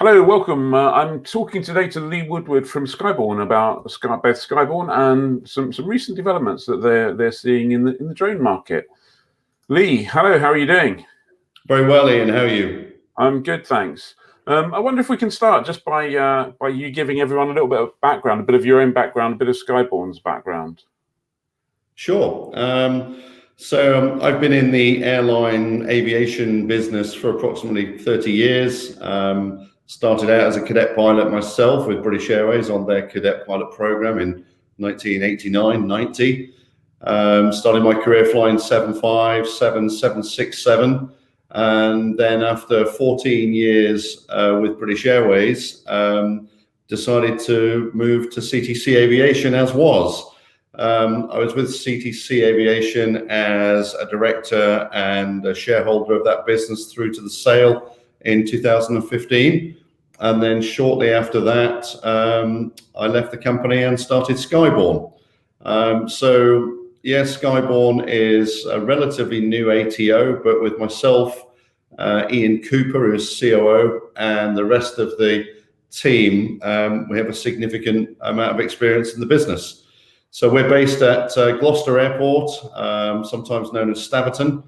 Hello, welcome. I'm talking today to Lee Woodward from Skyborne about both Skyborne and some recent developments that they're seeing in the drone market. Lee, hello, how are you doing? Very well, Ian. How are you? I'm good, thanks. I wonder if we can start just by you giving everyone a little bit of background, a bit of your own background, a bit of Skyborne's background. Sure. I've been in the airline aviation business for approximately 30 years. Started out as a cadet pilot myself with British Airways on their cadet pilot program in 1989-90. Started my career flying 757, 767. And then after 14 years with British Airways, decided to move to CTC Aviation as was. I was with CTC Aviation as a director and a shareholder of that business through to the sale in 2015. And then shortly after that, I left the company and started Skyborne. Yes, Skyborne is a relatively new ATO, but with myself, Ian Cooper, who's COO, and the rest of the team, we have a significant amount of experience in the business. So we're based at Gloucester Airport, sometimes known as Staverton.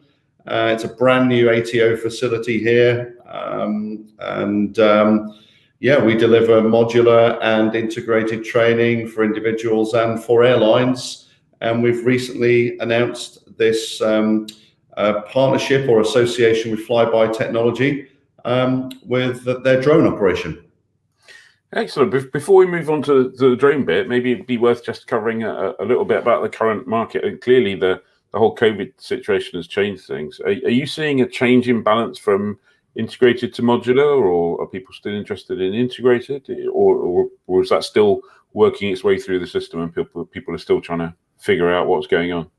It's a brand new ATO facility here. We deliver modular and integrated training for individuals and for airlines. And we've recently announced this partnership or association with Flyby technology with their drone operation. Excellent. Before we move on to the drone bit, maybe it'd be worth just covering a little bit about the current market. And clearly, the whole COVID situation has changed things. Are you seeing a change in balance from integrated to modular, or are people still interested in integrated, or is that still working its way through the system and people are still trying to figure out what's going on?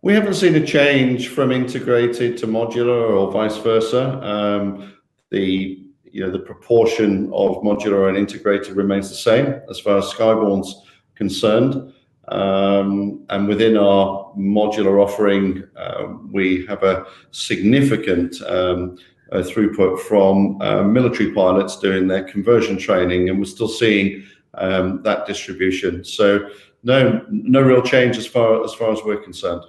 We haven't seen a change from integrated to modular or vice versa. The proportion of modular and integrated remains the same as far as Skyborne's concerned. And within our modular offering, we have a significant throughput from military pilots doing their conversion training, and we're still seeing that distribution. So no real change as far as we're concerned.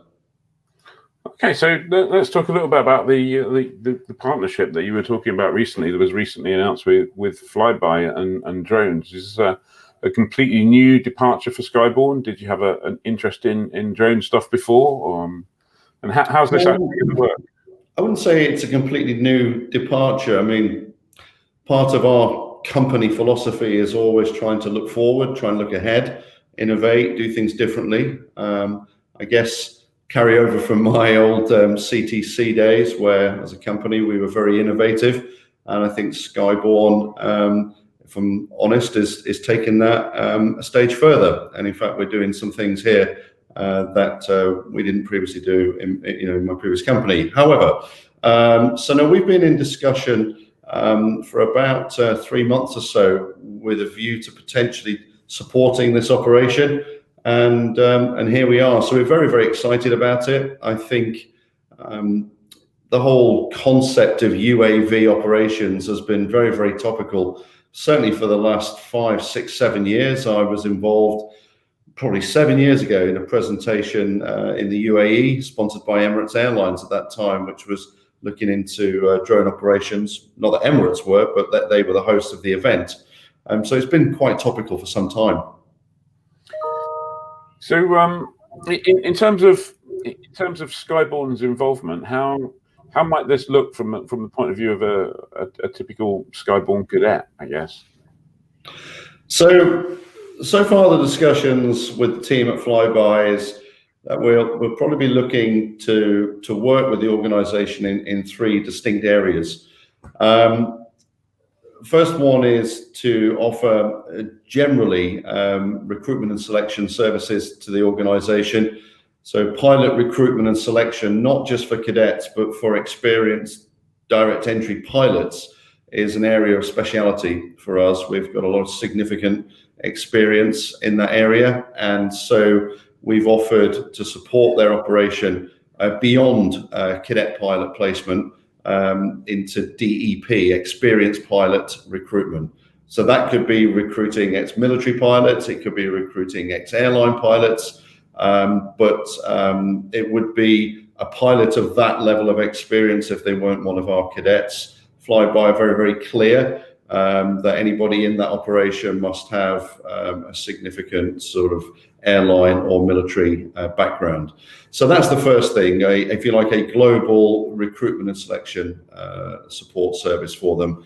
Okay, so let's talk a little bit about the partnership that you were talking about recently. That was recently announced with Flyby and drones. Is this a completely new departure for Skyborne? Did you have an interest in drone stuff before? And how's this actually going to work? I wouldn't say it's a completely new departure. I mean, part of our company philosophy is always trying to look forward, try and look ahead, innovate, do things differently. I guess carry over from my old CTC days, where as a company we were very innovative, and I think Skyborne, if I'm honest, is taking that a stage further. And in fact, we're doing some things here that we didn't previously do in my previous company. However, we've been in discussion for about 3 months or so with a view to potentially supporting this operation. And here we are. So we're very, very excited about it. I think the whole concept of UAV operations has been very, very topical, certainly for the last 5, 6, 7 years. I was involved probably 7 years ago in a presentation in the UAE, sponsored by Emirates Airlines at that time, which was looking into drone operations. Not that Emirates were, but that they were the host of the event. So it's been quite topical for some time. So, in terms of Skyborne's involvement, how might this look from the point of view of a typical Skyborne cadet, I guess? So far the discussions with the team at Flyby is that we'll probably be looking to work with the organisation in 3 distinct areas. First one is to offer generally recruitment and selection services to the organisation. So pilot recruitment and selection, not just for cadets, but for experienced direct entry pilots, is an area of speciality for us. We've got a lot of significant experience in that area. And so we've offered to support their operation beyond cadet pilot placement into DEP, experienced pilot recruitment. So that could be recruiting ex-military pilots, it could be recruiting ex-airline pilots, but it would be a pilot of that level of experience if they weren't one of our cadets. Flyby very, very clear that anybody in that operation must have a significant sort of airline or military background. So that's the first thing, if you like, a global recruitment and selection support service for them.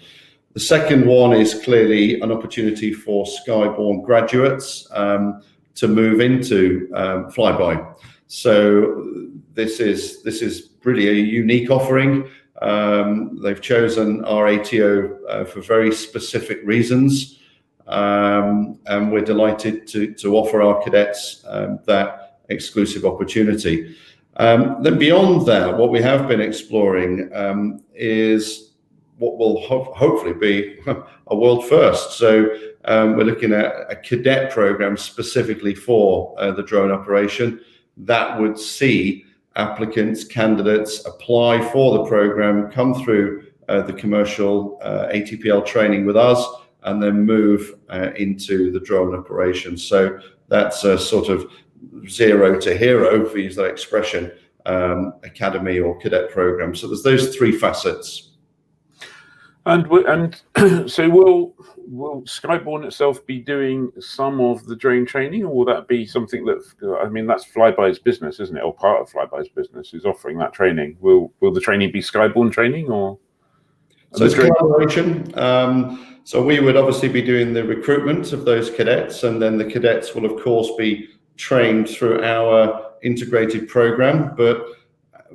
The second one is clearly an opportunity for Skyborne graduates to move into Flyby. So this is really a unique offering. They've chosen our ATO for very specific reasons, and we're delighted to offer our cadets that exclusive opportunity. Then beyond that, what we have been exploring is what will hopefully be a world first. So we're looking at a cadet program specifically for the drone operation that would see applicants, candidates apply for the program, come through the commercial ATPL training with us, and then move into the drone operation. So that's a sort of zero to hero, if we use that expression, academy or cadet program. So there's those three facets. And so will Skyborne itself be doing some of the drone training, or will that be something that, I mean, that's Flyby's business, isn't it? Or part of Flyby's business is offering that training. Will the training be Skyborne training, or? So it's collaboration. So we would obviously be doing the recruitment of those cadets, and then the cadets will of course be trained through our integrated program. But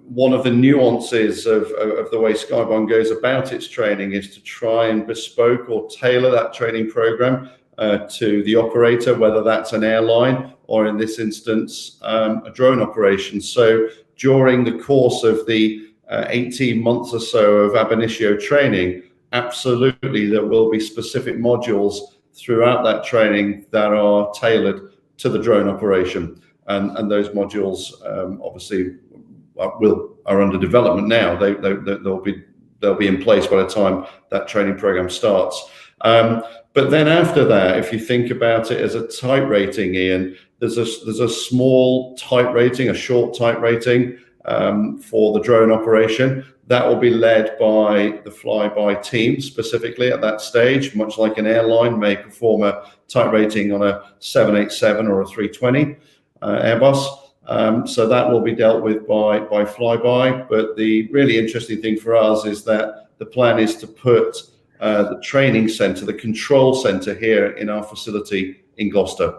one of the nuances of the way Skyborne goes about its training is to try and bespoke or tailor that training program to the operator, whether that's an airline or in this instance, a drone operation. So during the course of the 18 months or so of ab initio training, absolutely there will be specific modules throughout that training that are tailored to the drone operation. And those modules obviously are under development now. They'll be in place by the time that training program starts. But then after that, if you think about it as a type rating, Ian, there's a small type rating, a short type rating for the drone operation that will be led by the Flyby team specifically at that stage, much like an airline may perform a type rating on a 787 or a 320 Airbus. So that will be dealt with by Flyby. But the really interesting thing for us is that the plan is to put the training center, the control center here in our facility in Gloucester.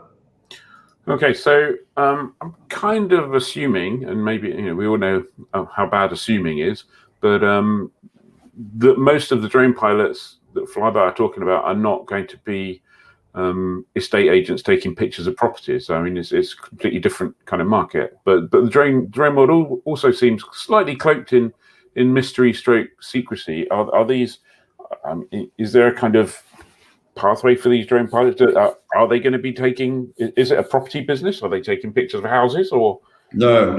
Okay, so I'm kind of assuming, and maybe we all know how bad assuming is, but that most of the drone pilots that Flyby are talking about are not going to be estate agents taking pictures of properties. So, I mean, it's a completely different kind of market. But the drone model also seems slightly cloaked in mystery stroke secrecy. Are these? Is there a kind of pathway for these drone pilots? Are they going to be taking? Is it a property business? Are they taking pictures of houses or? No,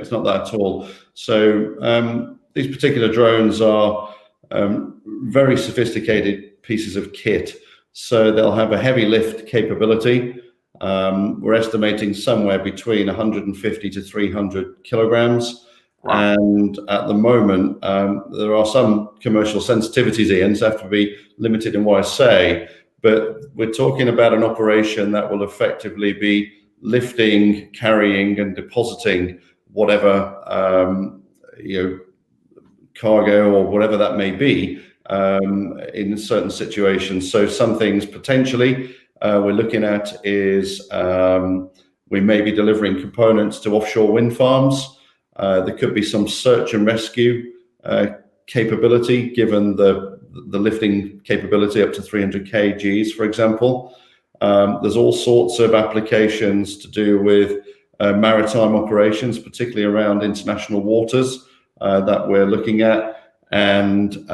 it's not that at all. So these particular drones are very sophisticated pieces of kit. So they'll have a heavy lift capability. We're estimating somewhere between 150 to 300 kilograms. Wow. And at the moment, there are some commercial sensitivities, Ian, so I have to be limited in what I say. But we're talking about an operation that will effectively be lifting, carrying, and depositing whatever cargo or whatever that may be in certain situations. So some things potentially we're looking at is we may be delivering components to offshore wind farms. There could be some search and rescue capability, given the lifting capability up to 300 kgs, for example. There's all sorts of applications to do with maritime operations, particularly around international waters that we're looking at. And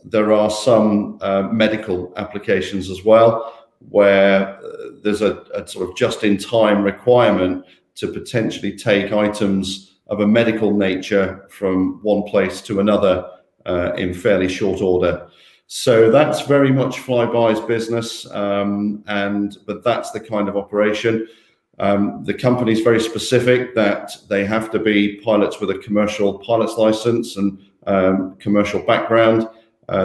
there are some medical applications as well, where there's a sort of just-in-time requirement to potentially take items of a medical nature from one place to another in fairly short order. So that's very much Flyby's business, but that's the kind of operation. The company is very specific that they have to be pilots with a commercial pilot's license and commercial background.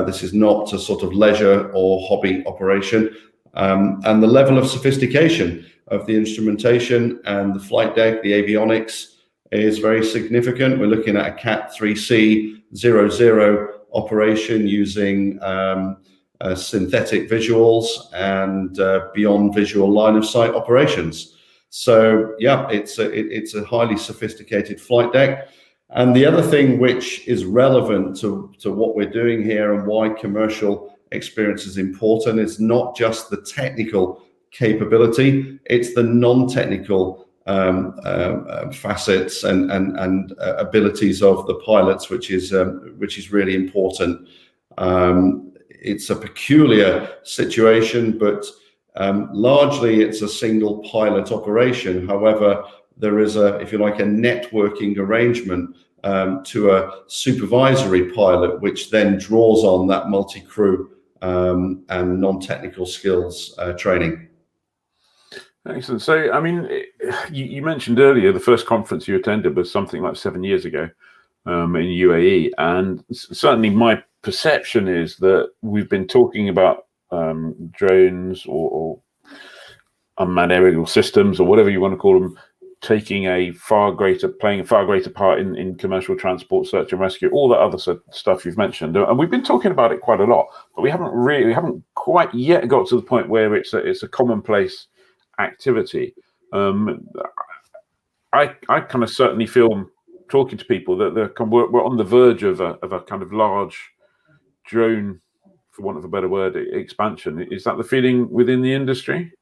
This is not a sort of leisure or hobby operation. And the level of sophistication of the instrumentation and the flight deck, the avionics, is very significant. We're looking at a Cat 3C00 operation using synthetic visuals and beyond visual line of sight operations. So yeah, it's a highly sophisticated flight deck. And the other thing which is relevant to what we're doing here and why commercial experience is important is not just the technical capability, it's the non-technical facets and abilities of the pilots, which is really important. It's a peculiar situation, but largely it's a single pilot operation. However, there is if you like, a networking arrangement to a supervisory pilot, which then draws on that multi-crew and non-technical skills training. Excellent. So, I mean, you mentioned earlier the first conference you attended was something like 7 years ago in UAE, and certainly my perception is that we've been talking about drones or unmanned aerial systems or whatever you want to call them, playing a far greater part in commercial transport, search and rescue, all that other stuff you've mentioned, and we've been talking about it quite a lot, but we haven't quite yet got to the point where it's a commonplace activity. I kind of certainly feel, talking to people, that we're on the verge of a kind of large drone, for want of a better word, expansion. Is that the feeling within the industry?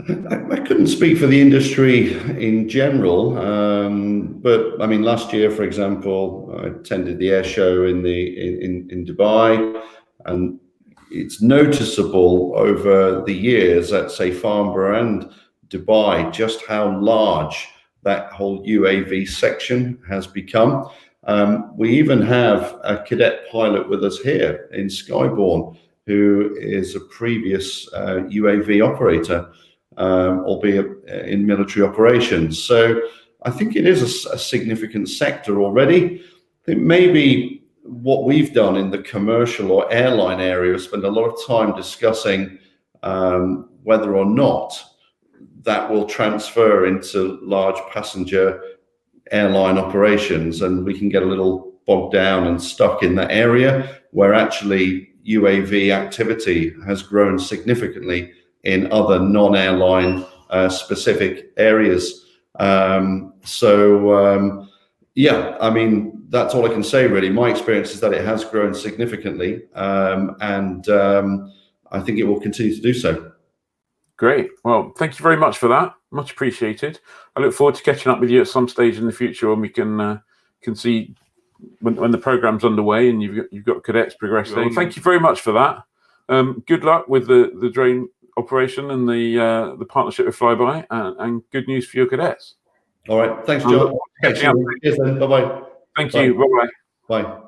I couldn't speak for the industry in general, but I mean, last year, for example, I attended the air show in Dubai, and it's noticeable over the years at, say, Farnborough and Dubai, just how large that whole UAV section has become. We even have a cadet pilot with us here in Skyborne, who is a previous UAV operator, albeit in military operations. So I think it is a significant sector already. I think maybe what we've done in the commercial or airline area is spend a lot of time discussing whether or not that will transfer into large passenger airline operations, and we can get a little bogged down and stuck in that area where actually UAV activity has grown significantly in other non-airline specific areas. Yeah, I mean, that's all I can say really. My experience is that it has grown significantly, and I think it will continue to do so. Great. Well, thank you very much for that. Much appreciated. I look forward to catching up with you at some stage in the future when we can see when the program's underway and you've got cadets progressing. Well, thank you very much for that. Good luck with the drone operation and the partnership with Flyby, and good news for your cadets. All right. Thanks, John. Cheers then. Bye-bye. Thank you. Bye-bye. Bye.